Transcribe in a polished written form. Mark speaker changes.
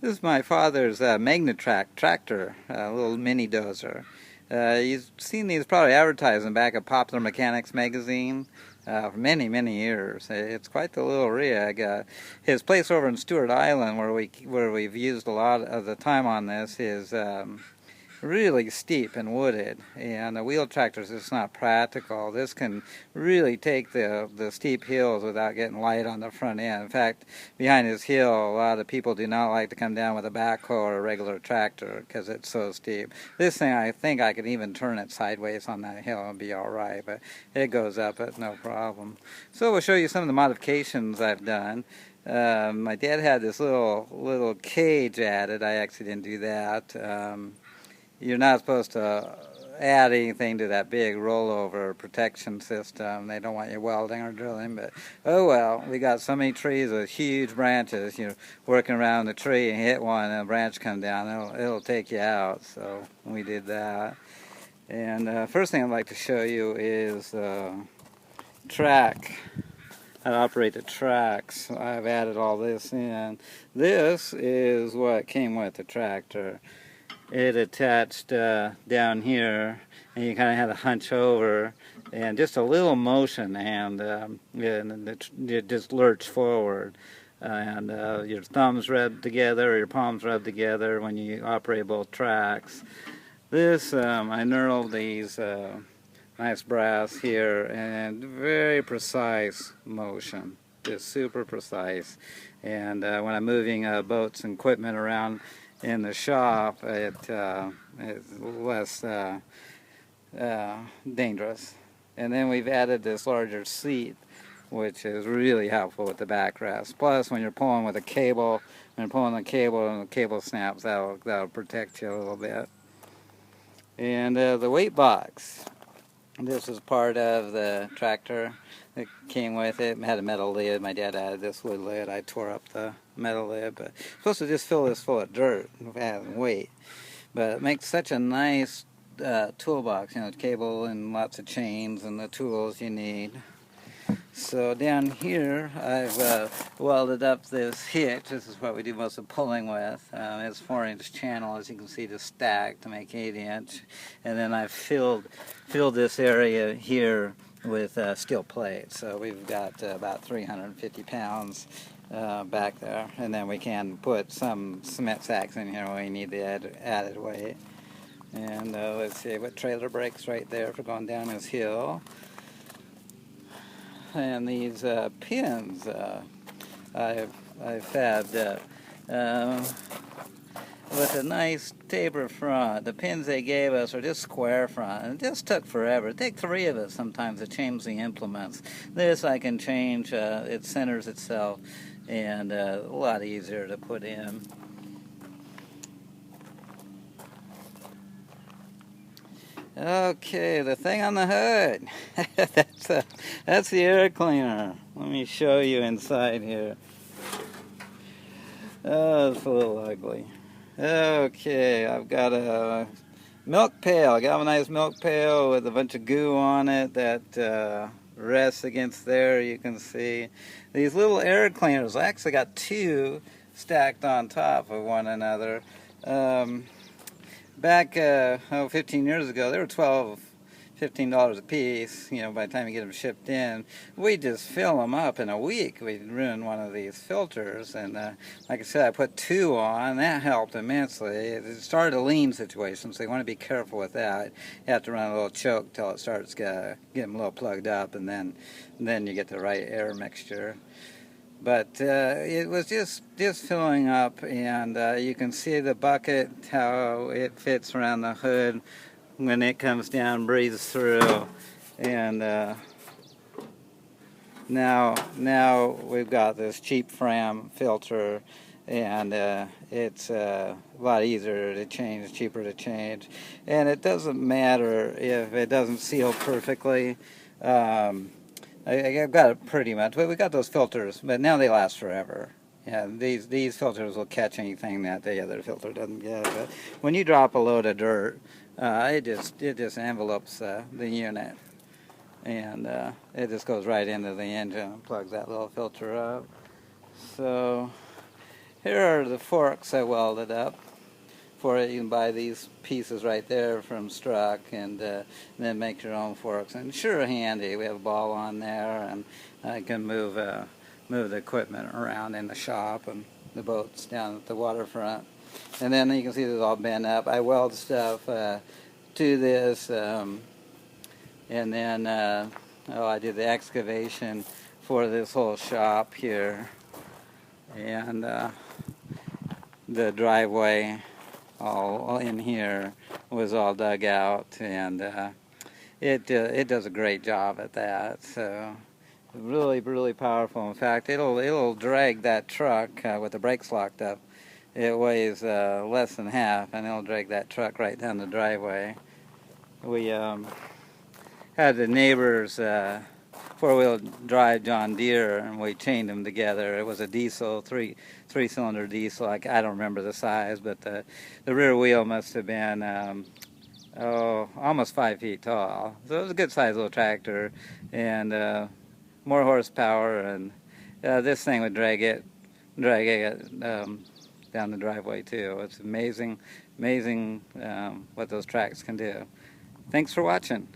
Speaker 1: This is my father's Magnatrac tractor, a little mini dozer. You've seen these probably advertised in the back of Popular Mechanics magazine for many, many years. It's quite the little rig. His place over in Stewart Island, where we've used a lot of the time on this, is really steep and wooded, and the wheel tractor is just not practical. This can really take the steep hills without getting light on the front end. In fact, behind this hill, a lot of people do not like to come down with a backhoe or a regular tractor because it's so steep. This thing, I think I could even turn it sideways on that hill and be all right, but it goes up at no problem. So we'll show you some of the modifications I've done. My dad had this little cage added. I actually didn't do that. You're not supposed to add anything to that big rollover protection system. They don't want you welding or drilling, but oh well. We got so many trees with huge branches. You're working around the tree and hit one and a branch comes down, it'll take you out. So we did that. And first thing I'd like to show you is track. How to operate the tracks. I've added all this in. This is what came with the tractor. It attached down here, and you kind of had to hunch over, and just a little motion, and it just lurch forward. And your thumbs rub together, or your palms rub together when you operate both tracks. This, I knurled these nice brass here, and very precise motion, just super precise. And when I'm moving boats and equipment around in the shop, it's less dangerous. And then we've added this larger seat, which is really helpful with the backrest. Plus, when you're pulling with a cable, when you're pulling the cable and the cable snaps, that'll protect you a little bit. And the weight box. This is part of the tractor that came with it. It had a metal lid. My dad added this wood lid. I tore up the metal lid, but it's supposed to just fill this full of dirt and weight. But it makes such a nice toolbox, cable and lots of chains and the tools you need. So down here, I've welded up this hitch. This is what we do most of the pulling with. It's 4-inch channel, as you can see, to stack to make 8-inch. And then I've filled this area here with steel plates. So we've got about 350 pounds back there. And then we can put some cement sacks in here when we need the added weight. And let's see, what trailer brakes right there for going down this hill. And these pins I've fabbed with a nice taper front. The pins they gave us are just square front, and it just took forever. It takes 3 of us sometimes to change the implements. This I can change, it centers itself, and a lot easier to put in. Okay, the thing on the hood. That's the air cleaner. Let me show you inside here. Oh, it's a little ugly. Okay, I've got a milk pail, galvanized milk pail with a bunch of goo on it that rests against there. You can see these little air cleaners. I actually got 2 stacked on top of one another. Back 15 years ago, they were $12, $15 a piece. By the time you get them shipped in, we just fill them up in a week. We'd ruin one of these filters, and like I said, I put 2 on. That helped immensely. It started a lean situation, so you want to be careful with that. You have to run a little choke till it starts getting a little plugged up, and then you get the right air mixture. But it was just filling up, and you can see the bucket, how it fits around the hood when it comes down, breathes through. And now we've got this cheap Fram filter, and it's a lot easier to change, cheaper to change. And it doesn't matter if it doesn't seal perfectly. I've got it pretty much. We got those filters, but now they last forever. Yeah, these filters will catch anything that the other filter doesn't get. But when you drop a load of dirt, it just envelopes the unit, and it just goes right into the engine and plugs that little filter up. So Here are the forks I welded up for it. You can buy these pieces right there from Struck, and then make your own forks. And sure handy. We have a ball on there, and I can move the equipment around in the shop and the boats down at the waterfront. And then you can see this all bent up. I weld stuff to this, and then I did the excavation for this whole shop here, and the driveway all in here was all dug out, and it does a great job at that. So really powerful. In fact, it'll drag that truck with the brakes locked up. It weighs less than half, and it'll drag that truck right down the driveway. We had the neighbor's four-wheel drive John Deere, and we chained them together. It was a diesel, three-cylinder diesel. I don't remember the size, but the rear wheel must have been almost 5 feet tall. So it was a good-sized little tractor, and more horsepower. And this thing would drag it down the driveway too. It's amazing what those tracks can do. Thanks for watching.